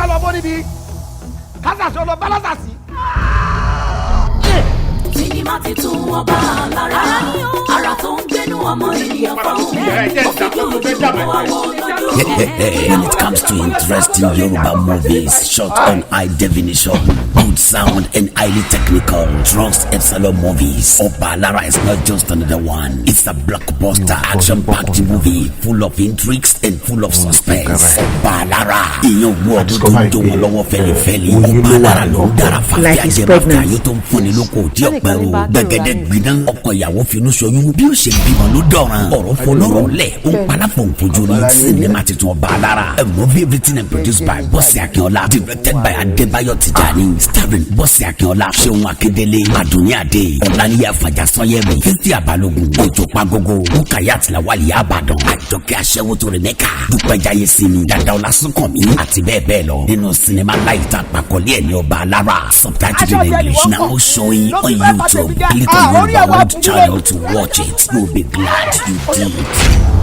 ká lọ bó níbi kásàsì ọlọ bálásàsì. Sinimá ti tún ọba Alara ara tó ń gbénú ọmọ ènìyàn fáwọn When it comes to interesting Yoruba movies shot on high definition, good sound and highly technical, trust Epsilon movies, Oba Alara is not just another one. It's a blockbuster action-packed movie full of intrigues and full of suspense. Oba Alara, ìyẹn wo ọdún tó ń dùn wọn lọ́wọ́ fẹ́lifẹ́li. Oba Alara ló ń dára fàfẹ́ àjẹmọ́fẹ́ ayé tó ń fúnni lóko tí ọ̀pẹ ro gbẹ̀gẹ́dẹ́ gbiná ọkọ ìyàwó finú ṣoyún bí ó ṣe bímọ ló dọ̀ràn ọ̀rọ̀ fọlọ́rọ̀ lẹ̀ ó ń palafọ̀ nfojú ní sinimá titun Oba Alara, a movie written and produced by Bose Akinola, directed by Adebayo Tijani, starring Bose Akinola, Seun Akindele, Adunni Ade, Ọláníyà Fàjàsọ́yẹ̀mí, Kristi Abalogun, Òjò Pagogo, Rukayat Lawali Abadan, Àjọkẹ́ Aṣẹ́wótó Rẹ̀mẹ́kà, Dúpẹ́ Jayesimi, Dada Ọlásùnkànmí àti bẹ́ẹ̀ bẹ́ẹ̀ lọ nínú sinimá láìta àpàkọ́lé ẹ̀ ní Oba Alara, subtitled in English, now showing on YouTube. Click on Yorubahood channel to watch it. You'll be glad you did.